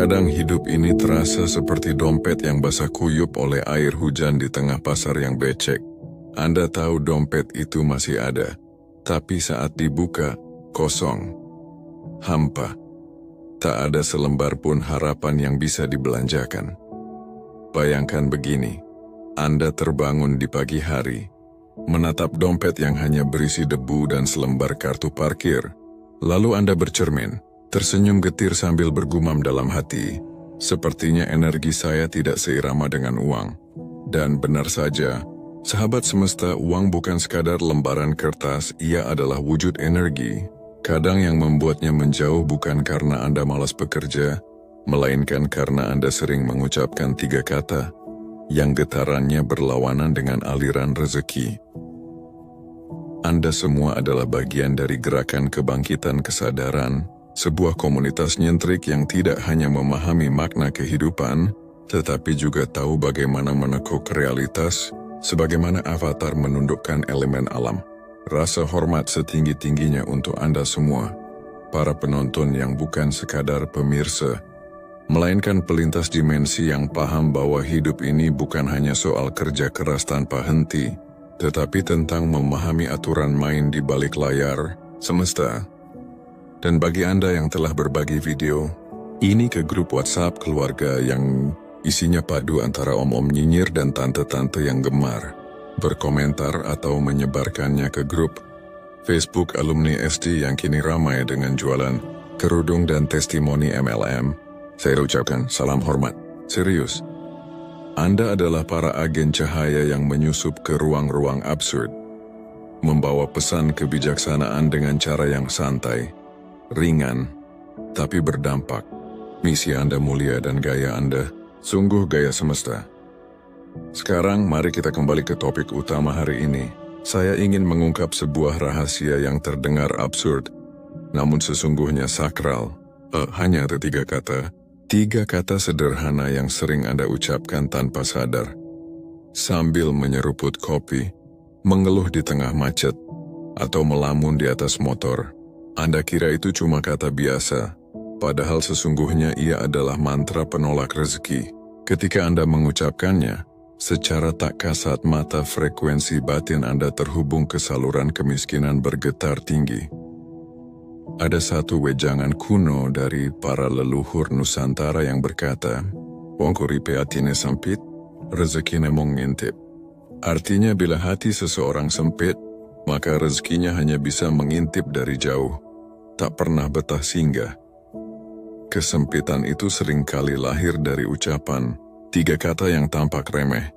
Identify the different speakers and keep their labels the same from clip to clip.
Speaker 1: Kadang hidup ini terasa seperti dompet yang basah kuyup oleh air hujan di tengah pasar yang becek. Anda tahu dompet itu masih ada, tapi saat dibuka, kosong. Hampa. Tak ada selembar pun harapan yang bisa dibelanjakan. Bayangkan begini, Anda terbangun di pagi hari, menatap dompet yang hanya berisi debu dan selembar kartu parkir. Lalu Anda bercermin, tersenyum getir sambil bergumam dalam hati, sepertinya energi saya tidak seirama dengan uang. Dan benar saja, sahabat semesta, uang bukan sekadar lembaran kertas, ia adalah wujud energi. Kadang yang membuatnya menjauh bukan karena Anda malas bekerja, melainkan karena Anda sering mengucapkan 3 kata, yang getarannya berlawanan dengan aliran rezeki. Anda semua adalah bagian dari gerakan kebangkitan kesadaran, sebuah komunitas nyentrik yang tidak hanya memahami makna kehidupan, tetapi juga tahu bagaimana menekuk realitas, sebagaimana avatar menundukkan elemen alam. Rasa hormat setinggi-tingginya untuk Anda semua, para penonton yang bukan sekadar pemirsa, melainkan pelintas dimensi yang paham bahwa hidup ini bukan hanya soal kerja keras tanpa henti, tetapi tentang memahami aturan main di balik layar semesta. Dan bagi Anda yang telah berbagi video ini ke grup WhatsApp keluarga yang isinya padu antara om-om nyinyir dan tante-tante yang gemar, berkomentar atau menyebarkannya ke grup Facebook alumni SD yang kini ramai dengan jualan kerudung dan testimoni MLM, saya ucapkan salam hormat. Serius, Anda adalah para agen cahaya yang menyusup ke ruang-ruang absurd, membawa pesan kebijaksanaan dengan cara yang santai, ringan, tapi berdampak. Misi Anda mulia dan gaya Anda sungguh gaya semesta. Sekarang mari kita kembali ke topik utama hari ini. Saya ingin mengungkap sebuah rahasia yang terdengar absurd, namun sesungguhnya sakral. Hanya ada 3 kata. 3 kata sederhana yang sering Anda ucapkan tanpa sadar. Sambil menyeruput kopi, mengeluh di tengah macet, atau melamun di atas motor. Anda kira itu cuma kata biasa, padahal sesungguhnya ia adalah mantra penolak rezeki. Ketika Anda mengucapkannya, secara tak kasat mata frekuensi batin Anda terhubung ke saluran kemiskinan bergetar tinggi. Ada satu wejangan kuno dari para leluhur Nusantara yang berkata, "Wong kuripe atine sempit, rezekine mung ngintip." Artinya bila hati seseorang sempit, maka rezekinya hanya bisa mengintip dari jauh, tak pernah betah singgah. Kesempitan itu seringkali lahir dari ucapan 3 kata yang tampak remeh,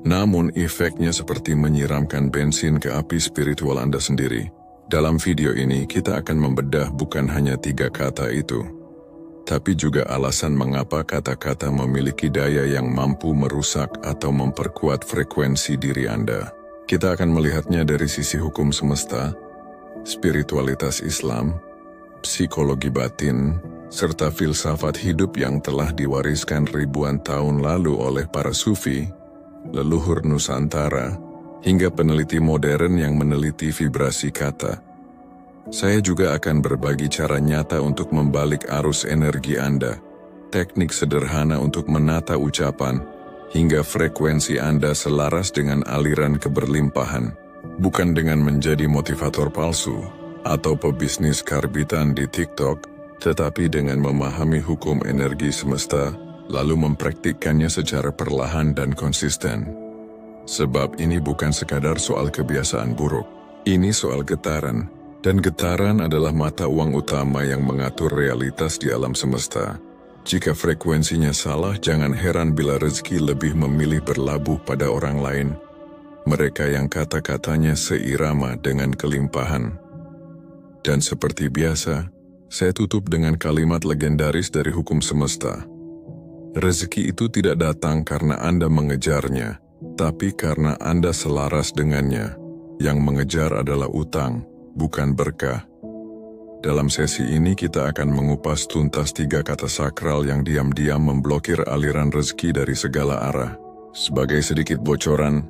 Speaker 1: namun efeknya seperti menyiramkan bensin ke api spiritual Anda sendiri. Dalam video ini kita akan membedah bukan hanya 3 kata itu, tapi juga alasan mengapa kata-kata memiliki daya yang mampu merusak atau memperkuat frekuensi diri Anda. Kita akan melihatnya dari sisi hukum semesta, spiritualitas Islam, psikologi batin, serta filsafat hidup yang telah diwariskan ribuan tahun lalu oleh para sufi, leluhur Nusantara, hingga peneliti modern yang meneliti vibrasi kata. Saya juga akan berbagi cara nyata untuk membalik arus energi Anda, teknik sederhana untuk menata ucapan, hingga frekuensi Anda selaras dengan aliran keberlimpahan, bukan dengan menjadi motivator palsu atau pebisnis karbitan di TikTok, tetapi dengan memahami hukum energi semesta, lalu mempraktikkannya secara perlahan dan konsisten. Sebab ini bukan sekadar soal kebiasaan buruk, ini soal getaran, dan getaran adalah mata uang utama yang mengatur realitas di alam semesta. Jika frekuensinya salah, jangan heran bila rezeki lebih memilih berlabuh pada orang lain, mereka yang kata-katanya seirama dengan kelimpahan. Dan seperti biasa, saya tutup dengan kalimat legendaris dari hukum semesta. Rezeki itu tidak datang karena Anda mengejarnya, tapi karena Anda selaras dengannya. Yang mengejar adalah utang, bukan berkah. Dalam sesi ini kita akan mengupas tuntas 3 kata sakral yang diam-diam memblokir aliran rezeki dari segala arah. Sebagai sedikit bocoran,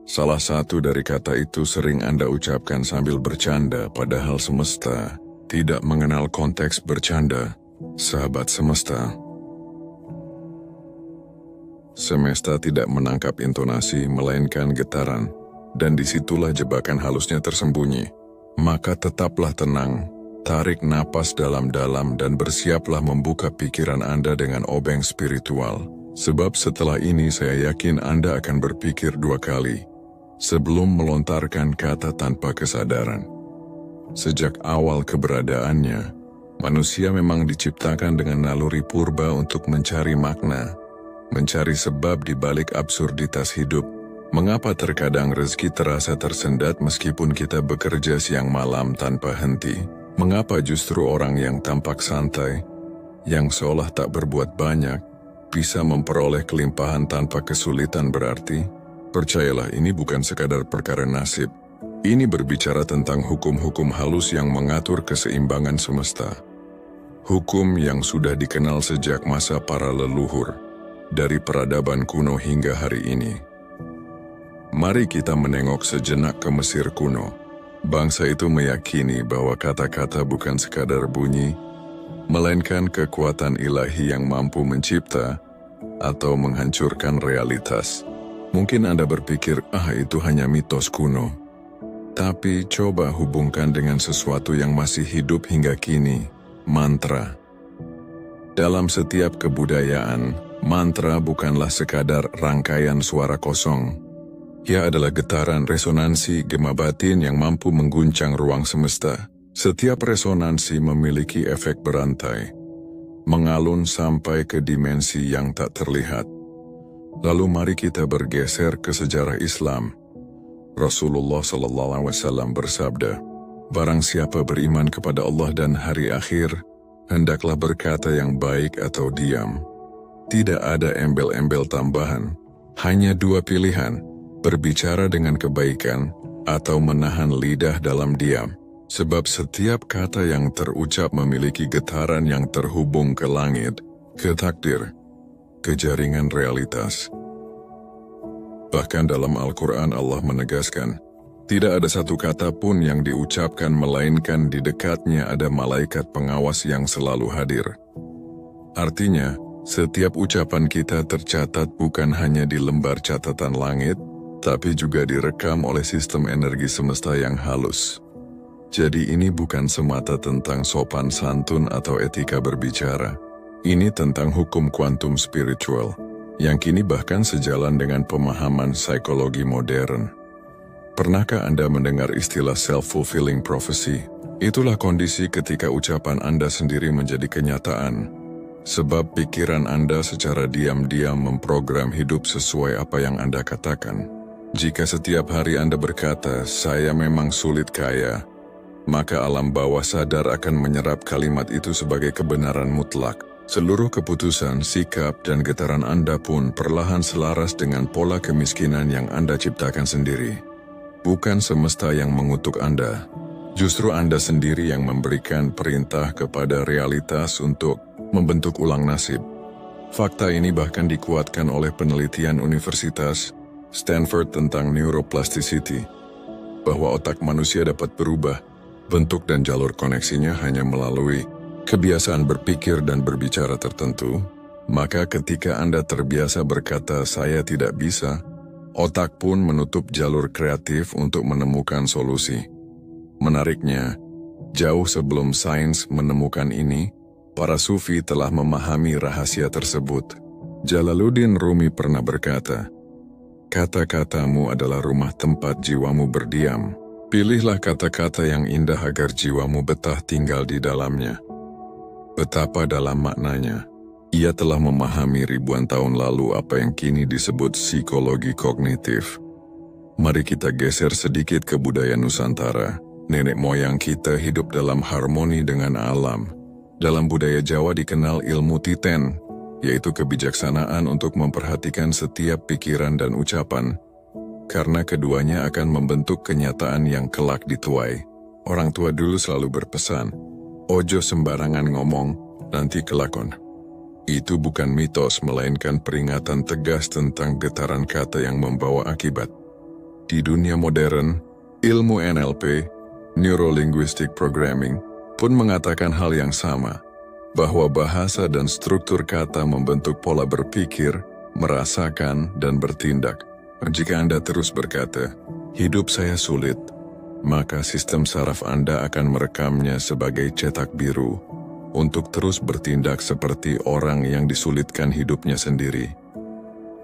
Speaker 1: salah satu dari kata itu sering Anda ucapkan sambil bercanda, padahal semesta tidak mengenal konteks bercanda. Sahabat semesta, Semesta tidak menangkap intonasi, melainkan getaran, dan disitulah jebakan halusnya tersembunyi. Maka tetaplah tenang, tarik napas dalam-dalam dan bersiaplah membuka pikiran Anda dengan obeng spiritual. Sebab setelah ini saya yakin Anda akan berpikir 2 kali sebelum melontarkan kata tanpa kesadaran. Sejak awal keberadaannya, manusia memang diciptakan dengan naluri purba untuk mencari makna, mencari sebab di balik absurditas hidup. Mengapa terkadang rezeki terasa tersendat meskipun kita bekerja siang malam tanpa henti? Mengapa justru orang yang tampak santai, yang seolah tak berbuat banyak, bisa memperoleh kelimpahan tanpa kesulitan berarti? Percayalah, ini bukan sekadar perkara nasib. Ini berbicara tentang hukum-hukum halus yang mengatur keseimbangan semesta. Hukum yang sudah dikenal sejak masa para leluhur, dari peradaban kuno hingga hari ini. Mari kita menengok sejenak ke Mesir kuno. Bangsa itu meyakini bahwa kata-kata bukan sekadar bunyi, melainkan kekuatan ilahi yang mampu mencipta atau menghancurkan realitas. Mungkin Anda berpikir, itu hanya mitos kuno. Tapi coba hubungkan dengan sesuatu yang masih hidup hingga kini, mantra. Dalam setiap kebudayaan, mantra bukanlah sekadar rangkaian suara kosong. Ia adalah getaran resonansi gema batin yang mampu mengguncang ruang semesta. Setiap resonansi memiliki efek berantai, mengalun sampai ke dimensi yang tak terlihat. Lalu mari kita bergeser ke sejarah Islam. Rasulullah SAW bersabda, "Barang siapa beriman kepada Allah dan hari akhir, hendaklah berkata yang baik atau diam." Tidak ada embel-embel tambahan, hanya 2 pilihan, berbicara dengan kebaikan atau menahan lidah dalam diam. Sebab setiap kata yang terucap memiliki getaran yang terhubung ke langit, ke takdir, ke jaringan realitas. Bahkan dalam Al-Quran Allah menegaskan, tidak ada satu kata pun yang diucapkan melainkan di dekatnya ada malaikat pengawas yang selalu hadir. Artinya, setiap ucapan kita tercatat bukan hanya di lembar catatan langit, tapi juga direkam oleh sistem energi semesta yang halus. Jadi ini bukan semata tentang sopan santun atau etika berbicara. Ini tentang hukum kuantum spiritual, yang kini bahkan sejalan dengan pemahaman psikologi modern. Pernahkah Anda mendengar istilah self-fulfilling prophecy? Itulah kondisi ketika ucapan Anda sendiri menjadi kenyataan. Sebab pikiran Anda secara diam-diam memprogram hidup sesuai apa yang Anda katakan. Jika setiap hari Anda berkata, "Saya memang sulit kaya," maka alam bawah sadar akan menyerap kalimat itu sebagai kebenaran mutlak. Seluruh keputusan, sikap, dan getaran Anda pun perlahan selaras dengan pola kemiskinan yang Anda ciptakan sendiri. Bukan semesta yang mengutuk Anda, justru Anda sendiri yang memberikan perintah kepada realitas untuk membentuk ulang nasib. Fakta ini bahkan dikuatkan oleh penelitian Universitas Stanford tentang neuroplasticity, bahwa otak manusia dapat berubah bentuk dan jalur koneksinya hanya melalui kebiasaan berpikir dan berbicara tertentu. Maka ketika Anda terbiasa berkata "saya tidak bisa", otak pun menutup jalur kreatif untuk menemukan solusi. Menariknya, jauh sebelum sains menemukan ini, para sufi telah memahami rahasia tersebut. Jalaluddin Rumi pernah berkata, "Kata-katamu adalah rumah tempat jiwamu berdiam. Pilihlah kata-kata yang indah agar jiwamu betah tinggal di dalamnya." Betapa dalam maknanya. Ia telah memahami ribuan tahun lalu apa yang kini disebut psikologi kognitif. Mari kita geser sedikit ke budaya Nusantara. Nenek moyang kita hidup dalam harmoni dengan alam. Dalam budaya Jawa dikenal ilmu titen, yaitu kebijaksanaan untuk memperhatikan setiap pikiran dan ucapan, karena keduanya akan membentuk kenyataan yang kelak dituai. Orang tua dulu selalu berpesan, "Ojo sembarangan ngomong, nanti kelakon." Itu bukan mitos, melainkan peringatan tegas tentang getaran kata yang membawa akibat. Di dunia modern, ilmu NLP, Neuro-Linguistic Programming, pun mengatakan hal yang sama, bahwa bahasa dan struktur kata membentuk pola berpikir merasakan, dan bertindak. Jika Anda terus berkata, "Hidup saya sulit," maka sistem saraf Anda akan merekamnya sebagai cetak biru untuk terus bertindak seperti orang yang disulitkan hidupnya sendiri.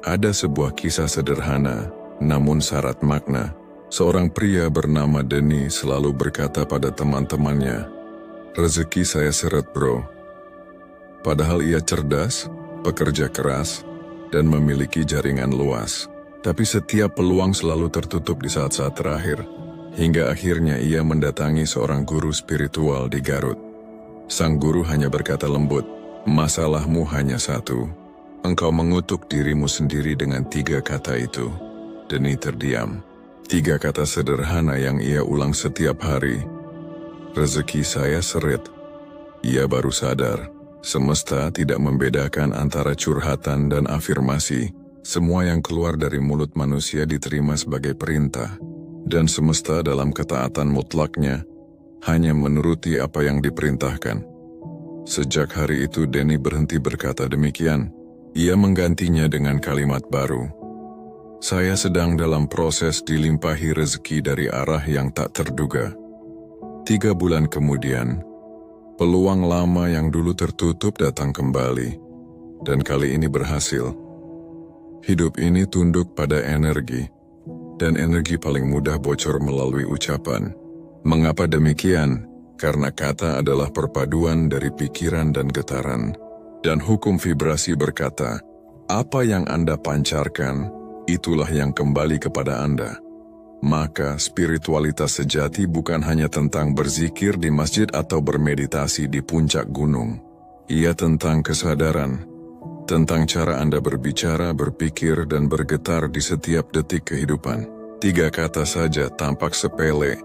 Speaker 1: Ada sebuah kisah sederhana, namun syarat makna. Seorang pria bernama Denny selalu berkata pada teman-temannya, "Rezeki saya seret, bro." Padahal ia cerdas, pekerja keras, dan memiliki jaringan luas. Tapi setiap peluang selalu tertutup di saat-saat terakhir, hingga akhirnya ia mendatangi seorang guru spiritual di Garut. Sang guru hanya berkata lembut, "Masalahmu hanya satu. Engkau mengutuk dirimu sendiri dengan 3 kata itu." Denny terdiam. 3 kata sederhana yang ia ulang setiap hari. "Rezeki saya seret." Ia baru sadar, semesta tidak membedakan antara curhatan dan afirmasi. Semua yang keluar dari mulut manusia diterima sebagai perintah, dan semesta dalam ketaatan mutlaknya hanya menuruti apa yang diperintahkan. Sejak hari itu Denny berhenti berkata demikian. Ia menggantinya dengan kalimat baru. "Saya sedang dalam proses dilimpahi rezeki dari arah yang tak terduga." 3 bulan kemudian, peluang lama yang dulu tertutup datang kembali, dan kali ini berhasil. Hidup ini tunduk pada energi, dan energi paling mudah bocor melalui ucapan. Mengapa demikian? Karena kata adalah perpaduan dari pikiran dan getaran, dan hukum vibrasi berkata, apa yang Anda pancarkan, itulah yang kembali kepada Anda. Maka spiritualitas sejati bukan hanya tentang berzikir di masjid atau bermeditasi di puncak gunung. Ia tentang kesadaran, tentang cara Anda berbicara, berpikir, dan bergetar di setiap detik kehidupan. 3 kata saja tampak sepele,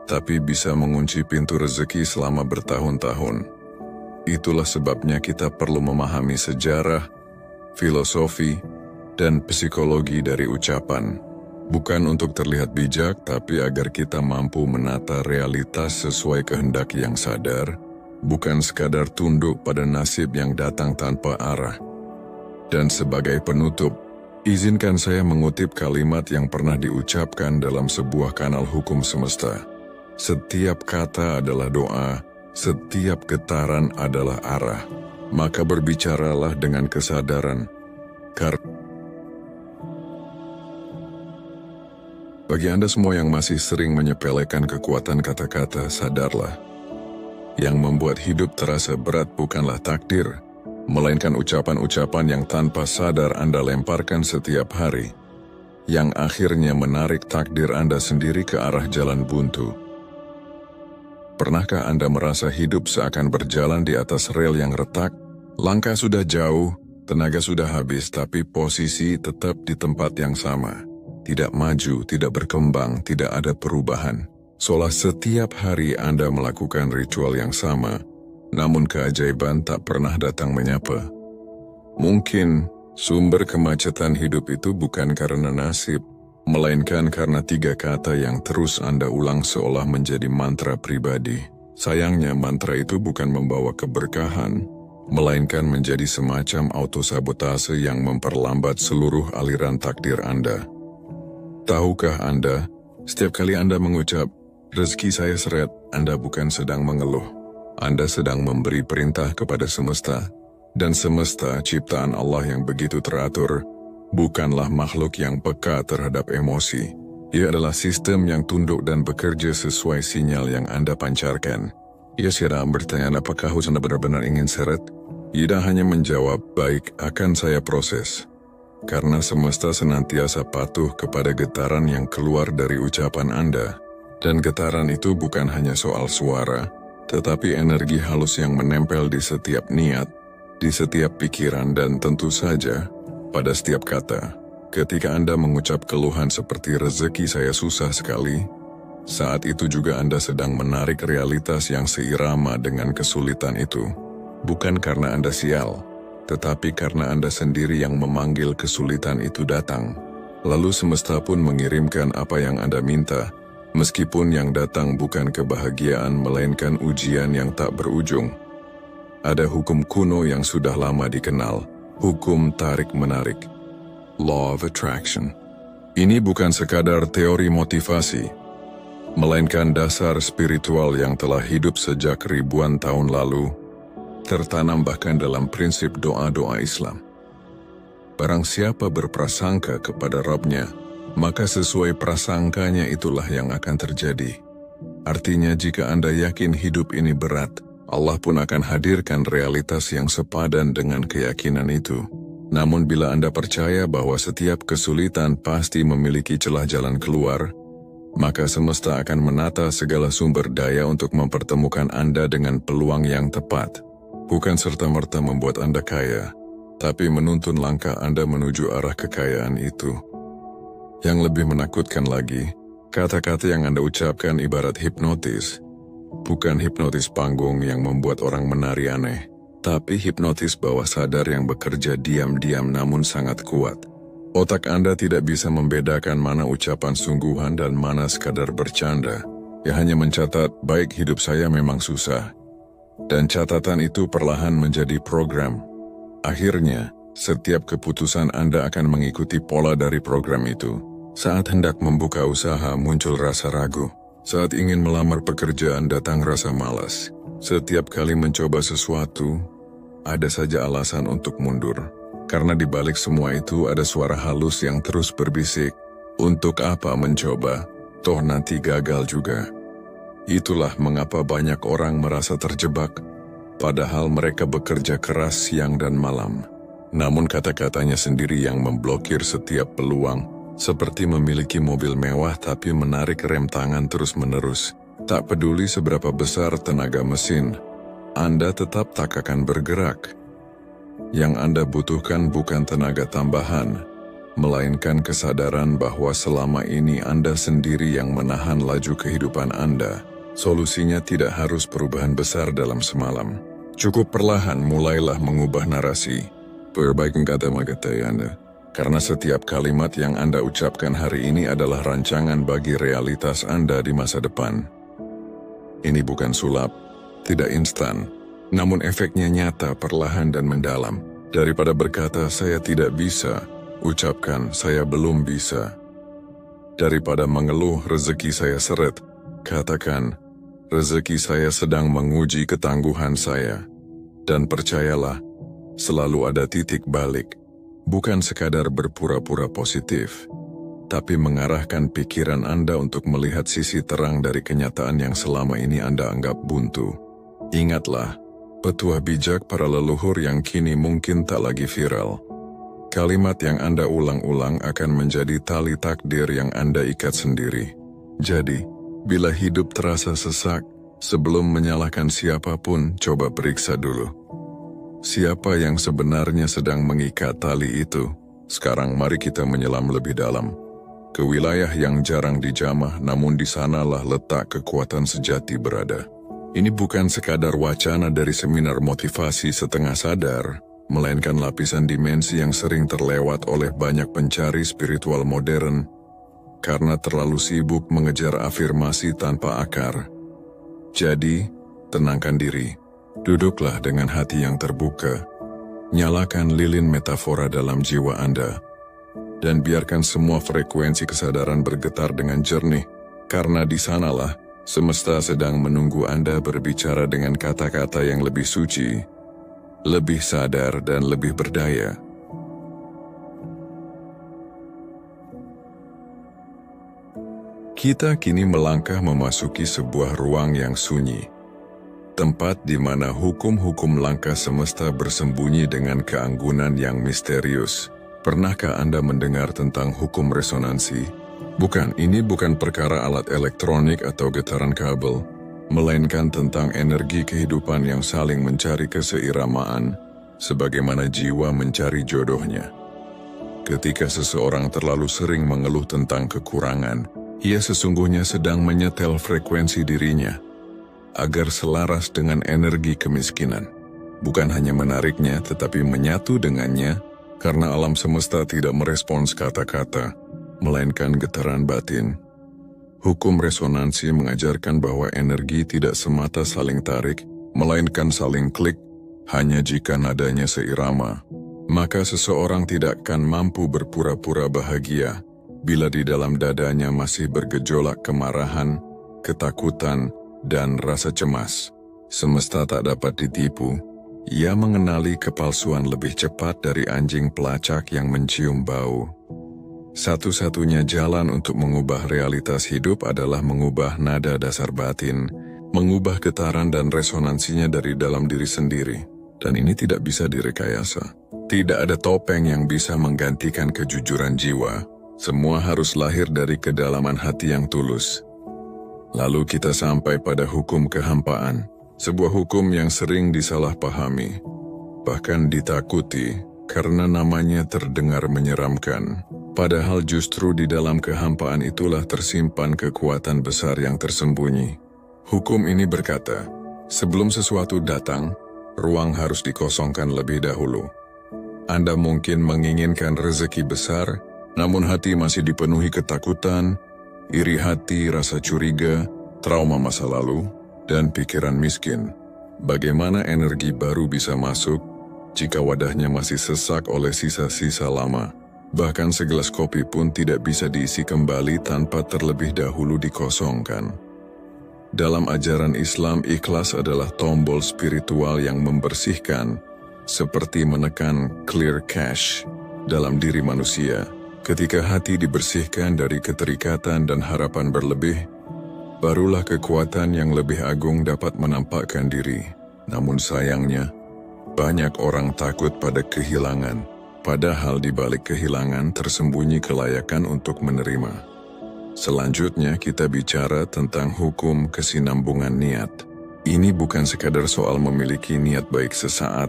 Speaker 1: tapi bisa mengunci pintu rezeki selama bertahun-tahun. Itulah sebabnya kita perlu memahami sejarah, filosofi, dan psikologi dari ucapan. Bukan untuk terlihat bijak, tapi agar kita mampu menata realitas sesuai kehendak yang sadar, bukan sekadar tunduk pada nasib yang datang tanpa arah. Dan sebagai penutup, izinkan saya mengutip kalimat yang pernah diucapkan dalam sebuah kanal hukum semesta. Setiap kata adalah doa, setiap getaran adalah arah. Maka berbicaralah dengan kesadaran. Bagi Anda semua yang masih sering menyepelekan kekuatan kata-kata, sadarlah. Yang membuat hidup terasa berat bukanlah takdir, melainkan ucapan-ucapan yang tanpa sadar Anda lemparkan setiap hari, yang akhirnya menarik takdir Anda sendiri ke arah jalan buntu. Pernahkah Anda merasa hidup seakan berjalan di atas rel yang retak? Langkah sudah jauh, tenaga sudah habis, tapi posisi tetap di tempat yang sama. Tidak maju, tidak berkembang, tidak ada perubahan. Seolah setiap hari Anda melakukan ritual yang sama, namun keajaiban tak pernah datang menyapa. Mungkin sumber kemacetan hidup itu bukan karena nasib, melainkan karena 3 kata yang terus Anda ulang seolah menjadi mantra pribadi. Sayangnya mantra itu bukan membawa keberkahan, melainkan menjadi semacam autosabotase yang memperlambat seluruh aliran takdir Anda. Tahukah Anda, setiap kali Anda mengucap, "Rezeki saya seret," Anda bukan sedang mengeluh. Anda sedang memberi perintah kepada semesta, dan semesta ciptaan Allah yang begitu teratur, bukanlah makhluk yang peka terhadap emosi. Ia adalah sistem yang tunduk dan bekerja sesuai sinyal yang Anda pancarkan. Ia sedang bertanya apakah Anda benar-benar ingin seret? Ia hanya menjawab, "Baik, akan saya proses." Karena semesta senantiasa patuh kepada getaran yang keluar dari ucapan Anda. Dan getaran itu bukan hanya soal suara, tetapi energi halus yang menempel di setiap niat, di setiap pikiran, dan tentu saja pada setiap kata. Ketika Anda mengucap keluhan seperti "rezeki saya susah sekali", saat itu juga Anda sedang menarik realitas yang seirama dengan kesulitan itu. Bukan karena Anda sial, tetapi karena Anda sendiri yang memanggil kesulitan itu datang. Lalu semesta pun mengirimkan apa yang Anda minta, meskipun yang datang bukan kebahagiaan melainkan ujian yang tak berujung. Ada hukum kuno yang sudah lama dikenal, hukum tarik-menarik. Law of Attraction. Ini bukan sekadar teori motivasi, melainkan dasar spiritual yang telah hidup sejak ribuan tahun lalu, tertanam bahkan dalam prinsip doa-doa Islam. Barang siapa berprasangka kepada Rabb-Nya, maka sesuai prasangkanya itulah yang akan terjadi. Artinya jika Anda yakin hidup ini berat, Allah pun akan hadirkan realitas yang sepadan dengan keyakinan itu. Namun bila Anda percaya bahwa setiap kesulitan pasti memiliki celah jalan keluar, maka semesta akan menata segala sumber daya untuk mempertemukan Anda dengan peluang yang tepat. Bukan serta-merta membuat Anda kaya, tapi menuntun langkah Anda menuju arah kekayaan itu. Yang lebih menakutkan lagi, kata-kata yang Anda ucapkan ibarat hipnotis. Bukan hipnotis panggung yang membuat orang menari aneh, tapi hipnotis bawah sadar yang bekerja diam-diam namun sangat kuat. Otak Anda tidak bisa membedakan mana ucapan sungguhan dan mana sekadar bercanda. Ia hanya mencatat, baik hidup saya memang susah. Dan catatan itu perlahan menjadi program. Akhirnya, setiap keputusan Anda akan mengikuti pola dari program itu. Saat hendak membuka usaha muncul rasa ragu. Saat ingin melamar pekerjaan datang rasa malas. Setiap kali mencoba sesuatu, ada saja alasan untuk mundur. Karena di balik semua itu ada suara halus yang terus berbisik. Untuk apa mencoba? Toh nanti gagal juga. Itulah mengapa banyak orang merasa terjebak. Padahal mereka bekerja keras siang dan malam. Namun kata-katanya sendiri yang memblokir setiap peluang. Seperti memiliki mobil mewah tapi menarik rem tangan terus-menerus. Tak peduli seberapa besar tenaga mesin, Anda tetap tak akan bergerak. Yang Anda butuhkan bukan tenaga tambahan, melainkan kesadaran bahwa selama ini Anda sendiri yang menahan laju kehidupan Anda. Solusinya tidak harus perubahan besar dalam semalam. Cukup perlahan mulailah mengubah narasi. Perbaikan kata-kata Anda. Karena setiap kalimat yang Anda ucapkan hari ini adalah rancangan bagi realitas Anda di masa depan. Ini bukan sulap, tidak instan, namun efeknya nyata, perlahan dan mendalam. Daripada berkata, saya tidak bisa, ucapkan, saya belum bisa. Daripada mengeluh, rezeki saya seret, katakan, rezeki saya sedang menguji ketangguhan saya. Dan percayalah, selalu ada titik balik. Bukan sekadar berpura-pura positif, tapi mengarahkan pikiran Anda untuk melihat sisi terang dari kenyataan yang selama ini Anda anggap buntu. Ingatlah, petuah bijak para leluhur yang kini mungkin tak lagi viral. Kalimat yang Anda ulang-ulang akan menjadi tali takdir yang Anda ikat sendiri. Jadi, bila hidup terasa sesak, sebelum menyalahkan siapapun, coba periksa dulu. Siapa yang sebenarnya sedang mengikat tali itu? Sekarang mari kita menyelam lebih dalam. Ke wilayah yang jarang dijamah, namun di sanalah letak kekuatan sejati berada. Ini bukan sekadar wacana dari seminar motivasi setengah sadar, melainkan lapisan dimensi yang sering terlewat oleh banyak pencari spiritual modern, karena terlalu sibuk mengejar afirmasi tanpa akar. Jadi, tenangkan diri. Duduklah dengan hati yang terbuka, nyalakan lilin metafora dalam jiwa Anda, dan biarkan semua frekuensi kesadaran bergetar dengan jernih, karena di sanalah semesta sedang menunggu Anda berbicara dengan kata-kata yang lebih suci, lebih sadar dan lebih berdaya. Kita kini melangkah memasuki sebuah ruang yang sunyi. Tempat di mana hukum-hukum langkah semesta bersembunyi dengan keanggunan yang misterius. Pernahkah Anda mendengar tentang hukum resonansi? Bukan, ini bukan perkara alat elektronik atau getaran kabel, melainkan tentang energi kehidupan yang saling mencari keseiramaan, sebagaimana jiwa mencari jodohnya. Ketika seseorang terlalu sering mengeluh tentang kekurangan, ia sesungguhnya sedang menyetel frekuensi dirinya, agar selaras dengan energi kemiskinan. Bukan hanya menariknya, tetapi menyatu dengannya, karena alam semesta tidak merespons kata-kata, melainkan getaran batin. Hukum resonansi mengajarkan bahwa energi tidak semata saling tarik, melainkan saling klik, hanya jika nadanya seirama. Maka seseorang tidak akan mampu berpura-pura bahagia bila di dalam dadanya masih bergejolak kemarahan, ketakutan, dan rasa cemas. Semesta tak dapat ditipu. Ia mengenali kepalsuan lebih cepat dari anjing pelacak yang mencium bau. Satu-satunya jalan untuk mengubah realitas hidup adalah mengubah nada dasar batin, mengubah getaran dan resonansinya dari dalam diri sendiri. Dan ini tidak bisa direkayasa. Tidak ada topeng yang bisa menggantikan kejujuran jiwa. Semua harus lahir dari kedalaman hati yang tulus. Lalu kita sampai pada hukum kehampaan, sebuah hukum yang sering disalahpahami, bahkan ditakuti karena namanya terdengar menyeramkan. Padahal justru di dalam kehampaan itulah tersimpan kekuatan besar yang tersembunyi. Hukum ini berkata, sebelum sesuatu datang, ruang harus dikosongkan lebih dahulu. Anda mungkin menginginkan rezeki besar, namun hati masih dipenuhi ketakutan, iri hati, rasa curiga, trauma masa lalu, dan pikiran miskin. Bagaimana energi baru bisa masuk jika wadahnya masih sesak oleh sisa-sisa lama? Bahkan segelas kopi pun tidak bisa diisi kembali tanpa terlebih dahulu dikosongkan. Dalam ajaran Islam, ikhlas adalah tombol spiritual yang membersihkan, seperti menekan clear cache dalam diri manusia. Ketika hati dibersihkan dari keterikatan dan harapan berlebih, barulah kekuatan yang lebih agung dapat menampakkan diri. Namun sayangnya, banyak orang takut pada kehilangan, padahal di balik kehilangan tersembunyi kelayakan untuk menerima. Selanjutnya kita bicara tentang hukum kesinambungan niat. Ini bukan sekadar soal memiliki niat baik sesaat,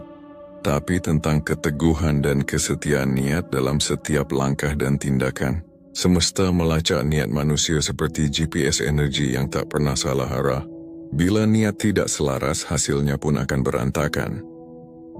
Speaker 1: tapi tentang keteguhan dan kesetiaan niat dalam setiap langkah dan tindakan. Semesta melacak niat manusia seperti GPS energi yang tak pernah salah arah. Bila niat tidak selaras, hasilnya pun akan berantakan.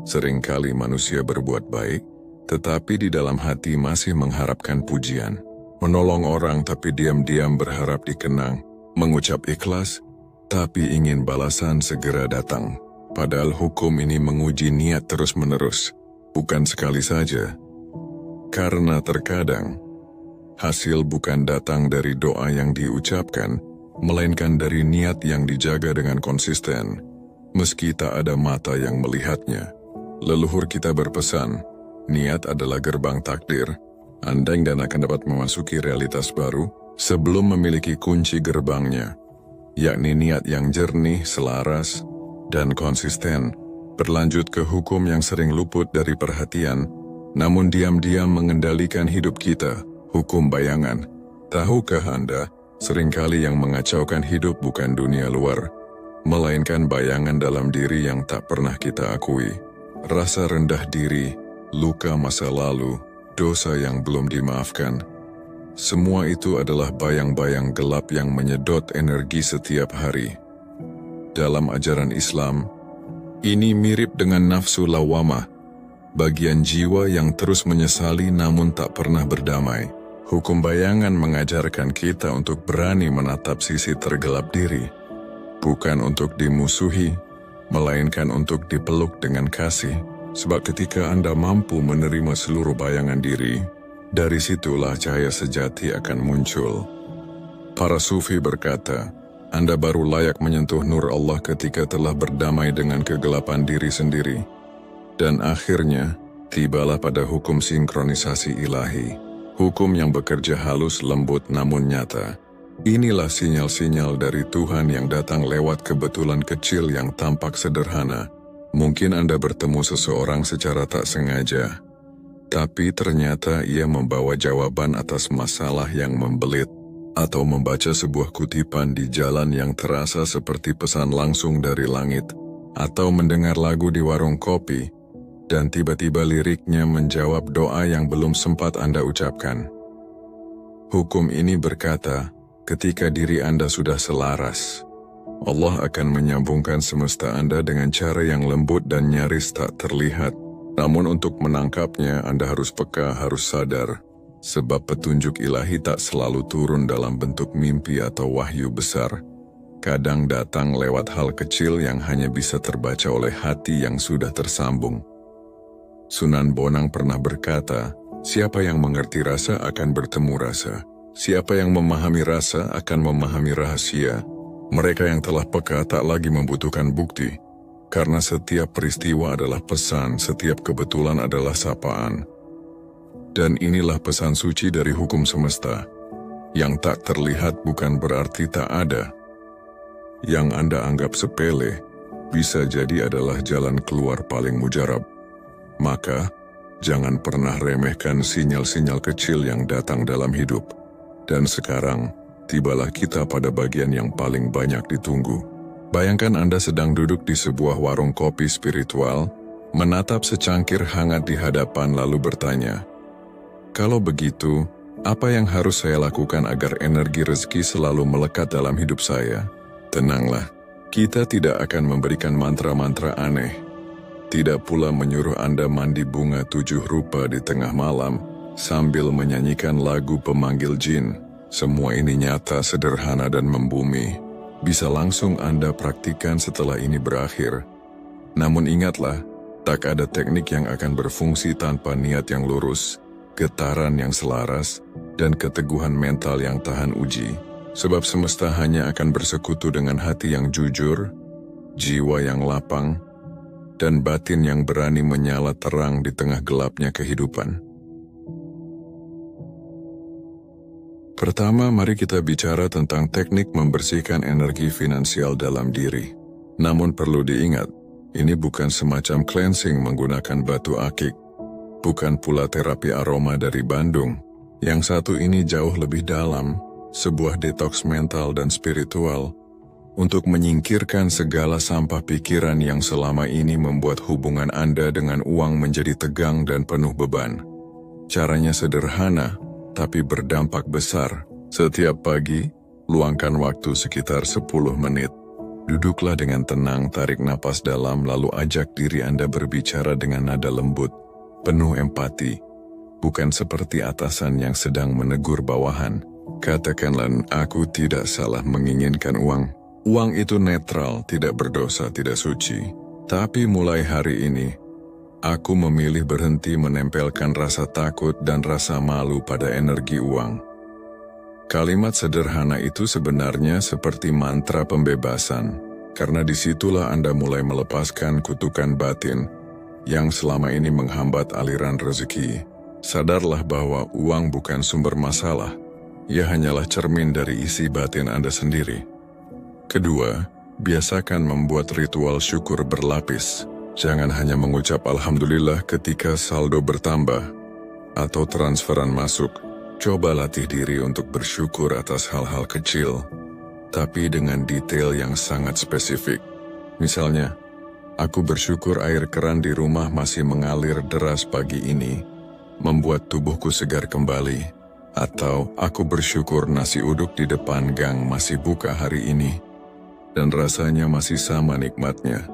Speaker 1: Seringkali manusia berbuat baik, tetapi di dalam hati masih mengharapkan pujian. Menolong orang tapi diam-diam berharap dikenang. Mengucap ikhlas, tapi ingin balasan segera datang. Padahal hukum ini menguji niat terus-menerus, bukan sekali saja. Karena terkadang, hasil bukan datang dari doa yang diucapkan, melainkan dari niat yang dijaga dengan konsisten. Meski tak ada mata yang melihatnya. Leluhur kita berpesan, niat adalah gerbang takdir. Andai dan akan dapat memasuki realitas baru, sebelum memiliki kunci gerbangnya, yakni niat yang jernih, selaras, dan konsisten, berlanjut ke hukum yang sering luput dari perhatian, namun diam-diam mengendalikan hidup kita, hukum bayangan. Tahukah Anda, seringkali yang mengacaukan hidup bukan dunia luar, melainkan bayangan dalam diri yang tak pernah kita akui. Rasa rendah diri, luka masa lalu, dosa yang belum dimaafkan. Semua itu adalah bayang-bayang gelap yang menyedot energi setiap hari. Dalam ajaran Islam, ini mirip dengan nafsu lawamah, bagian jiwa yang terus menyesali namun tak pernah berdamai. Hukum bayangan mengajarkan kita untuk berani menatap sisi tergelap diri, bukan untuk dimusuhi, melainkan untuk dipeluk dengan kasih. Sebab ketika Anda mampu menerima seluruh bayangan diri, dari situlah cahaya sejati akan muncul. Para sufi berkata, Anda baru layak menyentuh nur Allah ketika telah berdamai dengan kegelapan diri sendiri. Dan akhirnya, tibalah pada hukum sinkronisasi ilahi. Hukum yang bekerja halus, lembut, namun nyata. Inilah sinyal-sinyal dari Tuhan yang datang lewat kebetulan kecil yang tampak sederhana. Mungkin Anda bertemu seseorang secara tak sengaja, tapi ternyata ia membawa jawaban atas masalah yang membelit. Atau membaca sebuah kutipan di jalan yang terasa seperti pesan langsung dari langit, atau mendengar lagu di warung kopi, dan tiba-tiba liriknya menjawab doa yang belum sempat Anda ucapkan. Hukum ini berkata, ketika diri Anda sudah selaras, Allah akan menyambungkan semesta Anda dengan cara yang lembut dan nyaris tak terlihat. Namun untuk menangkapnya, Anda harus peka, harus sadar. Sebab petunjuk ilahi tak selalu turun dalam bentuk mimpi atau wahyu besar. Kadang datang lewat hal kecil yang hanya bisa terbaca oleh hati yang sudah tersambung. Sunan Bonang pernah berkata, siapa yang mengerti rasa akan bertemu rasa. Siapa yang memahami rasa akan memahami rahasia. Mereka yang telah peka tak lagi membutuhkan bukti. Karena setiap peristiwa adalah pesan, setiap kebetulan adalah sapaan. Dan inilah pesan suci dari hukum semesta. Yang tak terlihat bukan berarti tak ada. Yang Anda anggap sepele, bisa jadi adalah jalan keluar paling mujarab. Maka, jangan pernah remehkan sinyal-sinyal kecil yang datang dalam hidup. Dan sekarang, tibalah kita pada bagian yang paling banyak ditunggu. Bayangkan Anda sedang duduk di sebuah warung kopi spiritual, menatap secangkir hangat di hadapan lalu bertanya, kalau begitu, apa yang harus saya lakukan agar energi rezeki selalu melekat dalam hidup saya? Tenanglah, kita tidak akan memberikan mantra-mantra aneh. Tidak pula menyuruh Anda mandi bunga 7 rupa di tengah malam, sambil menyanyikan lagu pemanggil jin. Semua ini nyata, sederhana, dan membumi. Bisa langsung Anda praktikan setelah ini berakhir. Namun ingatlah, tak ada teknik yang akan berfungsi tanpa niat yang lurus, getaran yang selaras, dan keteguhan mental yang tahan uji. Sebab semesta hanya akan bersekutu dengan hati yang jujur, jiwa yang lapang, dan batin yang berani menyala terang di tengah gelapnya kehidupan. Pertama, mari kita bicara tentang teknik membersihkan energi finansial dalam diri. Namun perlu diingat, ini bukan semacam cleansing menggunakan batu akik, bukan pula terapi aroma dari Bandung. Yang satu ini jauh lebih dalam, sebuah detoks mental dan spiritual, untuk menyingkirkan segala sampah pikiran yang selama ini membuat hubungan Anda dengan uang menjadi tegang dan penuh beban. Caranya sederhana, tapi berdampak besar. Setiap pagi, luangkan waktu sekitar 10 menit. Duduklah dengan tenang, tarik napas dalam, lalu ajak diri Anda berbicara dengan nada lembut, penuh empati. Bukan seperti atasan yang sedang menegur bawahan. Katakanlah, aku tidak salah menginginkan uang. Uang itu netral, tidak berdosa, tidak suci. Tapi mulai hari ini, aku memilih berhenti menempelkan rasa takut dan rasa malu pada energi uang. Kalimat sederhana itu sebenarnya seperti mantra pembebasan, karena disitulah Anda mulai melepaskan kutukan batin yang selama ini menghambat aliran rezeki. Sadarlah bahwa uang bukan sumber masalah, ia hanyalah cermin dari isi batin Anda sendiri. Kedua, biasakan membuat ritual syukur berlapis. Jangan hanya mengucap Alhamdulillah ketika saldo bertambah atau transferan masuk. Coba latih diri untuk bersyukur atas hal-hal kecil, tapi dengan detail yang sangat spesifik. Misalnya, aku bersyukur air keran di rumah masih mengalir deras pagi ini, membuat tubuhku segar kembali. Atau, aku bersyukur nasi uduk di depan gang masih buka hari ini, dan rasanya masih sama nikmatnya.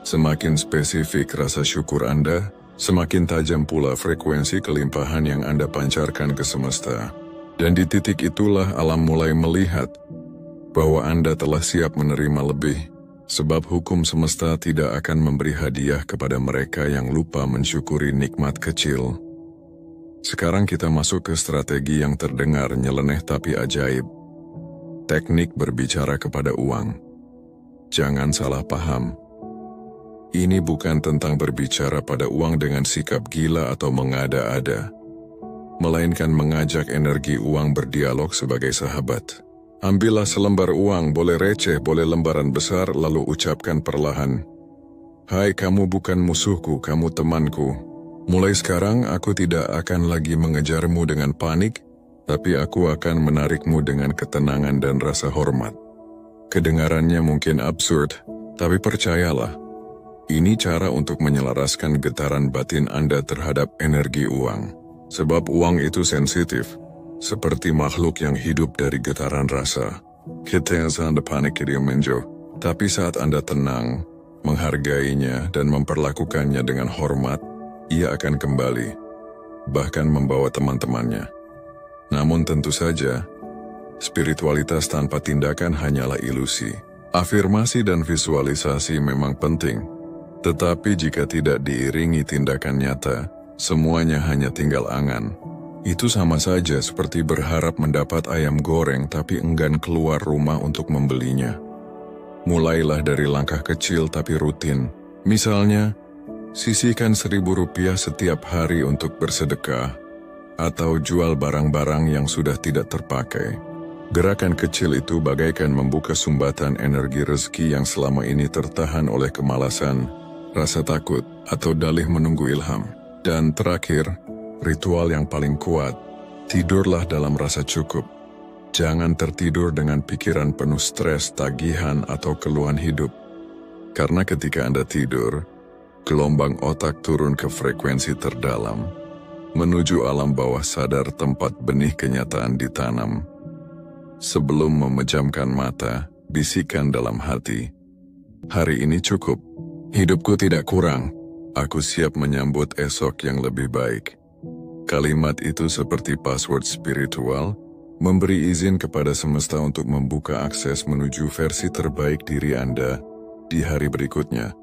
Speaker 1: Semakin spesifik rasa syukur Anda, semakin tajam pula frekuensi kelimpahan yang Anda pancarkan ke semesta. Dan di titik itulah alam mulai melihat bahwa Anda telah siap menerima lebih, sebab hukum semesta tidak akan memberi hadiah kepada mereka yang lupa mensyukuri nikmat kecil. Sekarang kita masuk ke strategi yang terdengar nyeleneh tapi ajaib. Teknik berbicara kepada uang. Jangan salah paham. Ini bukan tentang berbicara pada uang dengan sikap gila atau mengada-ada, melainkan mengajak energi uang berdialog sebagai sahabat. Ambillah selembar uang, boleh receh, boleh lembaran besar, lalu ucapkan perlahan, "Hai, kamu bukan musuhku, kamu temanku. Mulai sekarang aku tidak akan lagi mengejarmu dengan panik, tapi aku akan menarikmu dengan ketenangan dan rasa hormat." Kedengarannya mungkin absurd, tapi percayalah, ini cara untuk menyelaraskan getaran batin Anda terhadap energi uang. Sebab uang itu sensitif, seperti makhluk yang hidup dari getaran rasa. Kita yang sedang panik menjo, tapi saat Anda tenang, menghargainya dan memperlakukannya dengan hormat, ia akan kembali, bahkan membawa teman-temannya. Namun tentu saja, spiritualitas tanpa tindakan hanyalah ilusi. Afirmasi dan visualisasi memang penting, Tetapi jika tidak diiringi tindakan nyata, semuanya hanya tinggal angan. Itu sama saja seperti berharap mendapat ayam goreng tapi enggan keluar rumah untuk membelinya. Mulailah dari langkah kecil tapi rutin. Misalnya, sisihkan Rp1.000 setiap hari untuk bersedekah, atau jual barang-barang yang sudah tidak terpakai. Gerakan kecil itu bagaikan membuka sumbatan energi rezeki yang selama ini tertahan oleh kemalasan, rasa takut, atau dalih menunggu ilham. Dan terakhir, ritual yang paling kuat, tidurlah dalam rasa cukup. Jangan tertidur dengan pikiran penuh stres, tagihan, atau keluhan hidup. Karena ketika Anda tidur, gelombang otak turun ke frekuensi terdalam, menuju alam bawah sadar tempat benih kenyataan ditanam. Sebelum memejamkan mata, bisikan dalam hati, "Hari ini cukup, hidupku tidak kurang, aku siap menyambut esok yang lebih baik." Kalimat itu seperti password spiritual, memberi izin kepada semesta untuk membuka akses menuju versi terbaik diri Anda di hari berikutnya.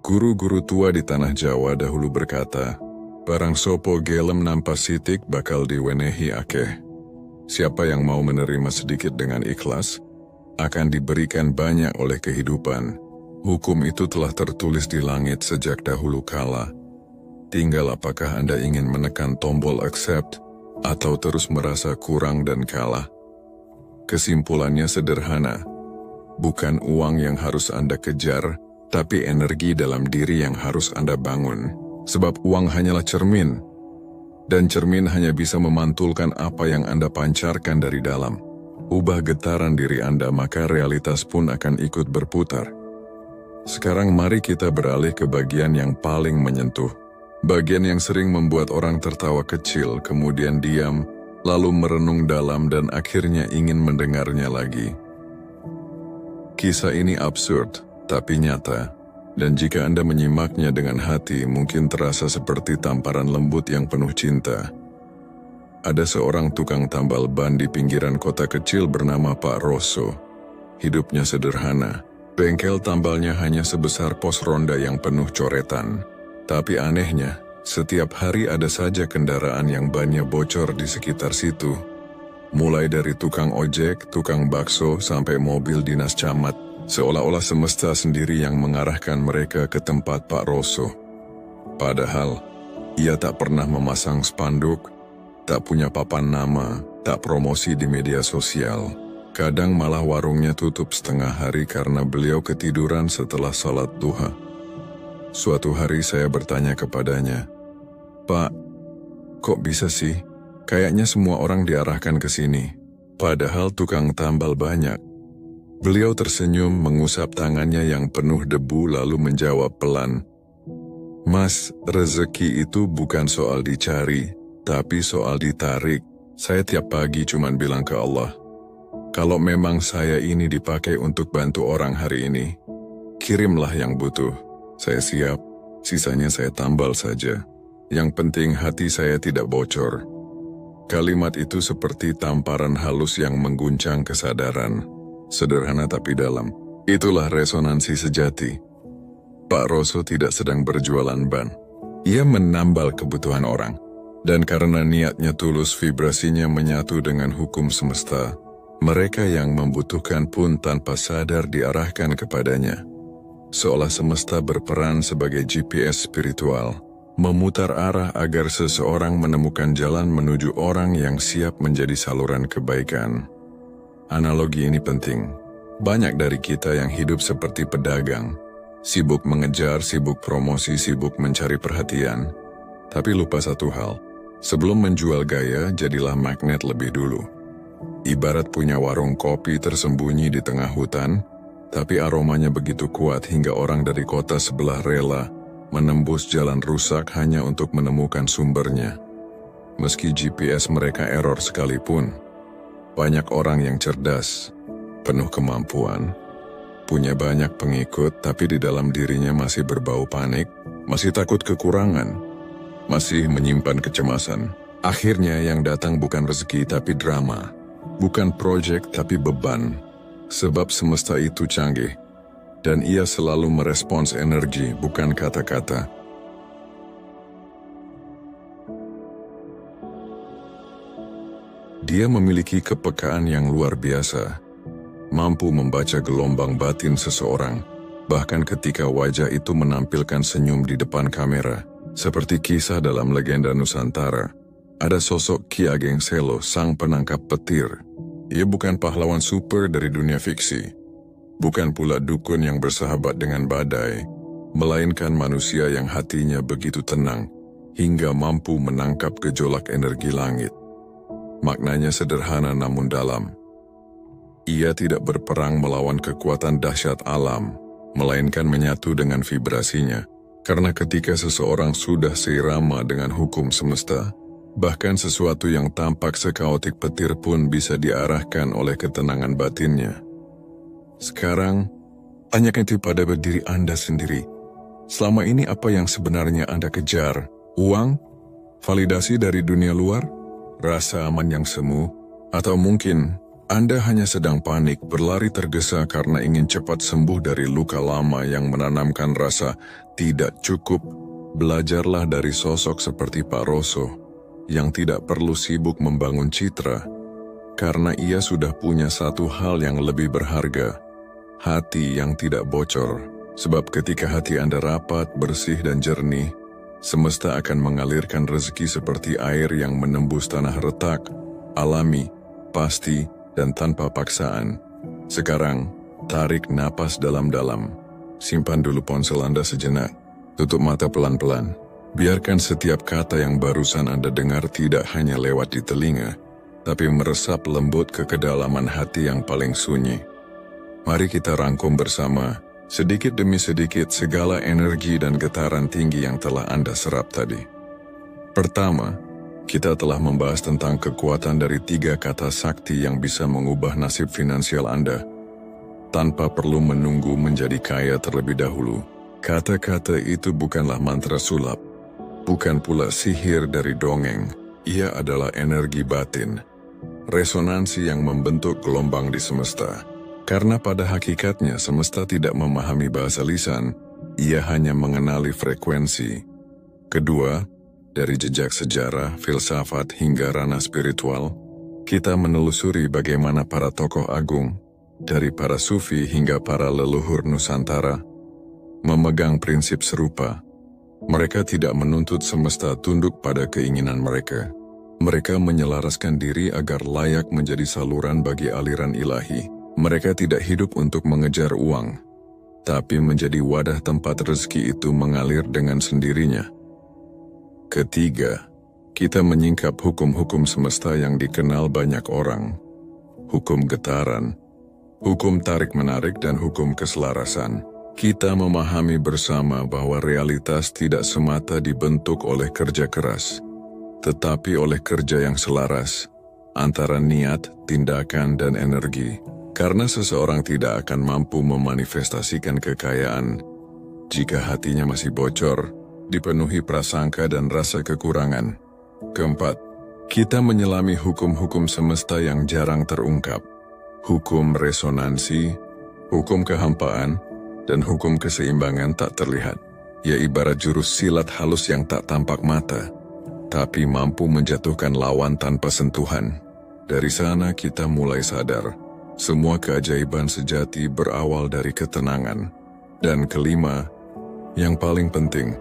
Speaker 1: Guru-guru tua di tanah Jawa dahulu berkata, "Barang sopo gelem nampa sitik bakal diwenehi akeh." Siapa yang mau menerima sedikit dengan ikhlas, akan diberikan banyak oleh kehidupan. Hukum itu telah tertulis di langit sejak dahulu kala. Tinggal apakah Anda ingin menekan tombol accept, atau terus merasa kurang dan kalah. Kesimpulannya sederhana, bukan uang yang harus Anda kejar, tapi energi dalam diri yang harus Anda bangun. Sebab uang hanyalah cermin, dan cermin hanya bisa memantulkan apa yang Anda pancarkan dari dalam. Ubah getaran diri Anda, maka realitas pun akan ikut berputar. Sekarang mari kita beralih ke bagian yang paling menyentuh. Bagian yang sering membuat orang tertawa kecil, kemudian diam, lalu merenung dalam dan akhirnya ingin mendengarnya lagi. Kisah ini absurd, tapi nyata. Dan jika Anda menyimaknya dengan hati, mungkin terasa seperti tamparan lembut yang penuh cinta. Ada seorang tukang tambal ban di pinggiran kota kecil bernama Pak Roso. Hidupnya sederhana. Bengkel tambalnya hanya sebesar pos ronda yang penuh coretan. Tapi anehnya, setiap hari ada saja kendaraan yang bannya bocor di sekitar situ. Mulai dari tukang ojek, tukang bakso, sampai mobil dinas camat. Seolah-olah semesta sendiri yang mengarahkan mereka ke tempat Pak Roso. Padahal, ia tak pernah memasang spanduk, tak punya papan nama, tak promosi di media sosial. Kadang malah warungnya tutup setengah hari karena beliau ketiduran setelah salat duha. Suatu hari saya bertanya kepadanya, "Pak, kok bisa sih? Kayaknya semua orang diarahkan ke sini, padahal tukang tambal banyak." Beliau tersenyum mengusap tangannya yang penuh debu lalu menjawab pelan, "Mas, rezeki itu bukan soal dicari, tapi soal ditarik. Saya tiap pagi cuman bilang ke Allah, kalau memang saya ini dipakai untuk bantu orang hari ini, kirimlah yang butuh. Saya siap, sisanya saya tambal saja. Yang penting hati saya tidak bocor." Kalimat itu seperti tamparan halus yang mengguncang kesadaran. Sederhana tapi dalam. Itulah resonansi sejati. Pak Roso tidak sedang berjualan ban. Ia menambal kebutuhan orang. Dan karena niatnya tulus, vibrasinya menyatu dengan hukum semesta. Mereka yang membutuhkan pun tanpa sadar diarahkan kepadanya. Seolah semesta berperan sebagai GPS spiritual, memutar arah agar seseorang menemukan jalan menuju orang yang siap menjadi saluran kebaikan. Analogi ini penting. Banyak dari kita yang hidup seperti pedagang, sibuk mengejar, sibuk promosi, sibuk mencari perhatian. Tapi lupa satu hal, sebelum menjual gaya, jadilah magnet lebih dulu. Ibarat punya warung kopi tersembunyi di tengah hutan, tapi aromanya begitu kuat hingga orang dari kota sebelah rela menembus jalan rusak hanya untuk menemukan sumbernya. Meski GPS mereka error sekalipun, banyak orang yang cerdas, penuh kemampuan, punya banyak pengikut, tapi di dalam dirinya masih berbau panik, masih takut kekurangan, masih menyimpan kecemasan. Akhirnya yang datang bukan rezeki tapi drama, bukan proyek tapi beban. Sebab semesta itu canggih. Dan ia selalu merespons energi, bukan kata-kata. Dia memiliki kepekaan yang luar biasa, mampu membaca gelombang batin seseorang, bahkan ketika wajah itu menampilkan senyum di depan kamera. Seperti kisah dalam legenda Nusantara, ada sosok Ki Ageng Selo, sang penangkap petir. Ia bukan pahlawan super dari dunia fiksi, bukan pula dukun yang bersahabat dengan badai, melainkan manusia yang hatinya begitu tenang, hingga mampu menangkap gejolak energi langit. Maknanya sederhana namun dalam. Ia tidak berperang melawan kekuatan dahsyat alam, melainkan menyatu dengan vibrasinya. Karena ketika seseorang sudah seirama dengan hukum semesta, bahkan sesuatu yang tampak sekaotik petir pun bisa diarahkan oleh ketenangan batinnya. Sekarang, tanyakan itu pada diri Anda sendiri. Selama ini apa yang sebenarnya Anda kejar? Uang? Validasi dari dunia luar? Rasa aman yang semu? Atau mungkin Anda hanya sedang panik, berlari tergesa karena ingin cepat sembuh dari luka lama yang menanamkan rasa tidak cukup? Belajarlah dari sosok seperti Pak Roso, yang tidak perlu sibuk membangun citra, karena ia sudah punya satu hal yang lebih berharga, hati yang tidak bocor. Sebab ketika hati Anda rapat, bersih dan jernih, semesta akan mengalirkan rezeki seperti air yang menembus tanah retak, alami, pasti, dan tanpa paksaan. Sekarang, tarik napas dalam-dalam. Simpan dulu ponsel Anda sejenak. Tutup mata pelan-pelan. Biarkan setiap kata yang barusan Anda dengar tidak hanya lewat di telinga, tapi meresap lembut ke kedalaman hati yang paling sunyi. Mari kita rangkum bersama, sedikit demi sedikit, segala energi dan getaran tinggi yang telah Anda serap tadi. Pertama, kita telah membahas tentang kekuatan dari 3 kata sakti yang bisa mengubah nasib finansial Anda, tanpa perlu menunggu menjadi kaya terlebih dahulu. Kata-kata itu bukanlah mantra sulap, bukan pula sihir dari dongeng. Ia adalah energi batin, resonansi yang membentuk gelombang di semesta. Karena pada hakikatnya semesta tidak memahami bahasa lisan, ia hanya mengenali frekuensi. Kedua, dari jejak sejarah, filsafat, hingga ranah spiritual, kita menelusuri bagaimana para tokoh agung, dari para sufi hingga para leluhur Nusantara, memegang prinsip serupa. Mereka tidak menuntut semesta tunduk pada keinginan mereka. Mereka menyelaraskan diri agar layak menjadi saluran bagi aliran ilahi. Mereka tidak hidup untuk mengejar uang, tapi menjadi wadah tempat rezeki itu mengalir dengan sendirinya. Ketiga, kita menyingkap hukum-hukum semesta yang dikenal banyak orang. Hukum getaran, hukum tarik-menarik, dan hukum keselarasan. Kita memahami bersama bahwa realitas tidak semata dibentuk oleh kerja keras, tetapi oleh kerja yang selaras antara niat, tindakan, dan energi. Karena seseorang tidak akan mampu memanifestasikan kekayaan jika hatinya masih bocor, dipenuhi prasangka dan rasa kekurangan. Keempat, kita menyelami hukum-hukum semesta yang jarang terungkap. Hukum resonansi, hukum kehampaan, dan hukum keseimbangan tak terlihat. Ia ibarat jurus silat halus yang tak tampak mata, tapi mampu menjatuhkan lawan tanpa sentuhan. Dari sana kita mulai sadar, semua keajaiban sejati berawal dari ketenangan. Dan kelima, yang paling penting,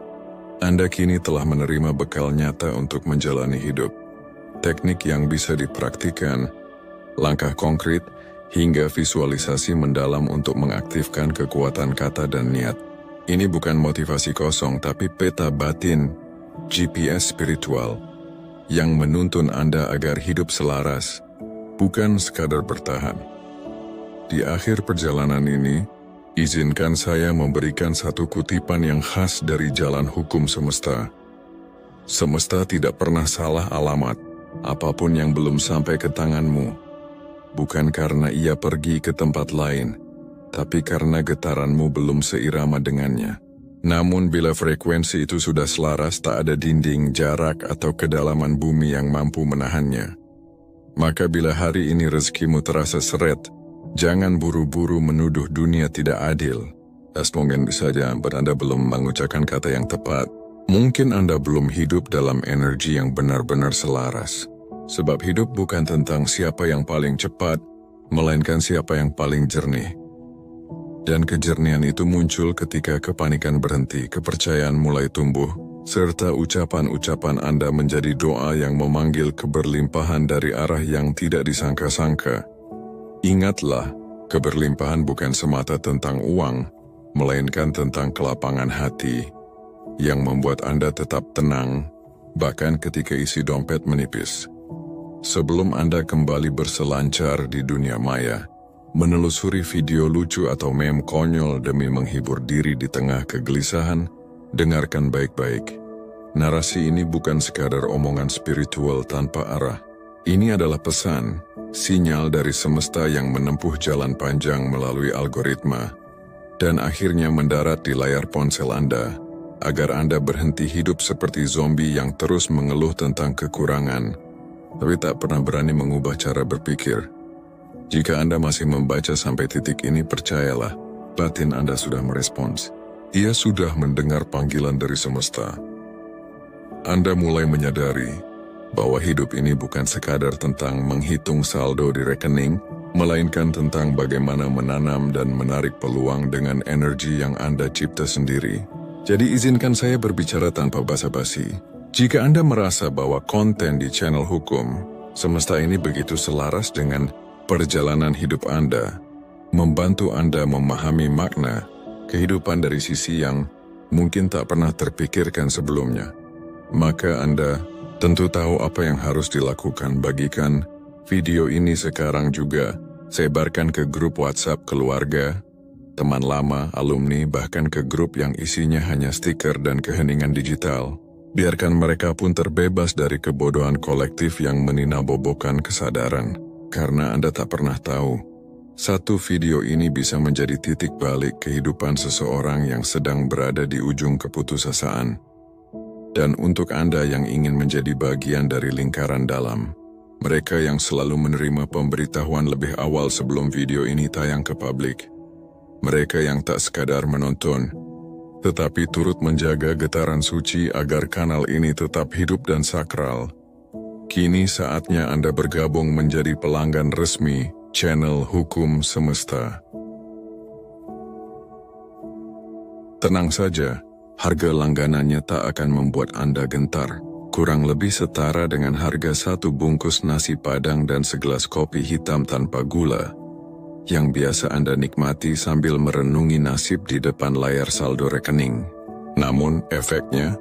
Speaker 1: Anda kini telah menerima bekal nyata untuk menjalani hidup. Teknik yang bisa dipraktikkan, langkah konkret, hingga visualisasi mendalam untuk mengaktifkan kekuatan kata dan niat. Ini bukan motivasi kosong, tapi peta batin, GPS spiritual, yang menuntun Anda agar hidup selaras, bukan sekadar bertahan. Di akhir perjalanan ini, izinkan saya memberikan satu kutipan yang khas dari jalan hukum semesta. Semesta tidak pernah salah alamat, apapun yang belum sampai ke tanganmu. Bukan karena ia pergi ke tempat lain, tapi karena getaranmu belum seirama dengannya. Namun bila frekuensi itu sudah selaras, tak ada dinding, jarak, atau kedalaman bumi yang mampu menahannya. Maka bila hari ini rezekimu terasa seret, jangan buru-buru menuduh dunia tidak adil. Mungkin saja Anda belum mengucapkan kata yang tepat. Mungkin Anda belum hidup dalam energi yang benar-benar selaras. Sebab hidup bukan tentang siapa yang paling cepat, melainkan siapa yang paling jernih. Dan kejernihan itu muncul ketika kepanikan berhenti, kepercayaan mulai tumbuh, serta ucapan-ucapan Anda menjadi doa yang memanggil keberlimpahan dari arah yang tidak disangka-sangka. Ingatlah, keberlimpahan bukan semata tentang uang, melainkan tentang kelapangan hati yang membuat Anda tetap tenang, bahkan ketika isi dompet menipis. Sebelum Anda kembali berselancar di dunia maya, menelusuri video lucu atau meme konyol demi menghibur diri di tengah kegelisahan, dengarkan baik-baik. Narasi ini bukan sekadar omongan spiritual tanpa arah. Ini adalah pesan, sinyal dari semesta yang menempuh jalan panjang melalui algoritma, dan akhirnya mendarat di layar ponsel Anda, agar Anda berhenti hidup seperti zombie yang terus mengeluh tentang kekurangan, tapi tak pernah berani mengubah cara berpikir. Jika Anda masih membaca sampai titik ini, percayalah, batin Anda sudah merespons. Ia sudah mendengar panggilan dari semesta. Anda mulai menyadari bahwa hidup ini bukan sekadar tentang menghitung saldo di rekening, melainkan tentang bagaimana menanam dan menarik peluang dengan energi yang Anda cipta sendiri. Jadi izinkan saya berbicara tanpa basa-basi. Jika Anda merasa bahwa konten di channel Hukum Semesta ini begitu selaras dengan perjalanan hidup Anda, membantu Anda memahami makna kehidupan dari sisi yang mungkin tak pernah terpikirkan sebelumnya, maka Anda tentu tahu apa yang harus dilakukan. Bagikan video ini sekarang juga, sebarkan ke grup WhatsApp keluarga, teman lama, alumni, bahkan ke grup yang isinya hanya stiker dan keheningan digital. Biarkan mereka pun terbebas dari kebodohan kolektif yang meninabobokan kesadaran, karena Anda tak pernah tahu, satu video ini bisa menjadi titik balik kehidupan seseorang yang sedang berada di ujung keputusasaan. Dan untuk Anda yang ingin menjadi bagian dari lingkaran dalam, mereka yang selalu menerima pemberitahuan lebih awal sebelum video ini tayang ke publik, mereka yang tak sekadar menonton, tetapi turut menjaga getaran suci agar kanal ini tetap hidup dan sakral. Kini saatnya Anda bergabung menjadi pelanggan resmi channel Hukum Semesta. Tenang saja, harga langganannya tak akan membuat Anda gentar. Kurang lebih setara dengan harga satu bungkus nasi padang dan segelas kopi hitam tanpa gula, yang biasa Anda nikmati sambil merenungi nasib di depan layar saldo rekening. Namun, efeknya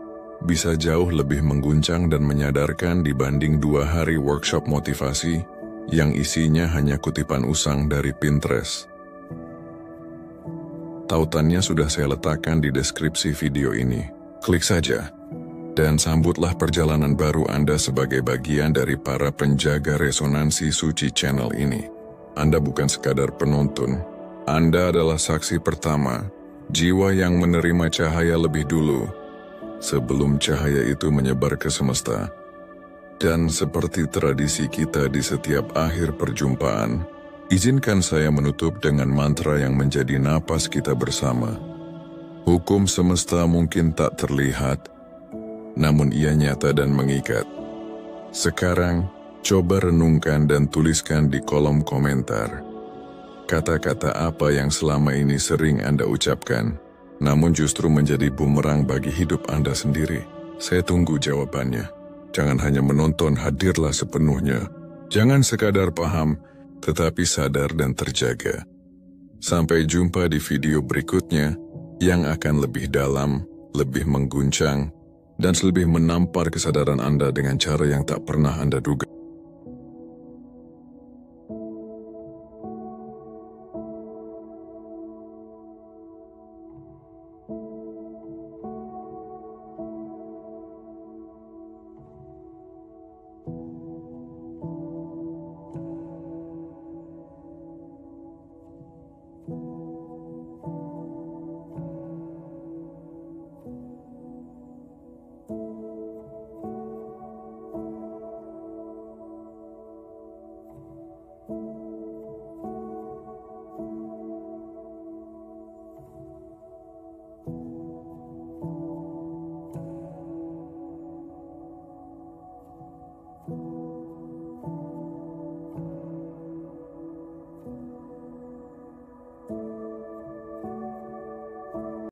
Speaker 1: bisa jauh lebih mengguncang dan menyadarkan dibanding 2 hari workshop motivasi yang isinya hanya kutipan usang dari Pinterest. Tautannya sudah saya letakkan di deskripsi video ini. Klik saja, dan sambutlah perjalanan baru Anda sebagai bagian dari para penjaga resonansi suci channel ini. Anda bukan sekadar penonton, Anda adalah saksi pertama, jiwa yang menerima cahaya lebih dulu, sebelum cahaya itu menyebar ke semesta. Dan seperti tradisi kita di setiap akhir perjumpaan, izinkan saya menutup dengan mantra yang menjadi napas kita bersama. Hukum semesta mungkin tak terlihat, namun ia nyata dan mengikat. Sekarang, coba renungkan dan tuliskan di kolom komentar. Kata-kata apa yang selama ini sering Anda ucapkan, namun justru menjadi bumerang bagi hidup Anda sendiri? Saya tunggu jawabannya. Jangan hanya menonton, hadirlah sepenuhnya. Jangan sekadar paham, tetapi sadar dan terjaga. Sampai jumpa di video berikutnya, yang akan lebih dalam, lebih mengguncang, dan lebih menampar kesadaran Anda dengan cara yang tak pernah Anda duga.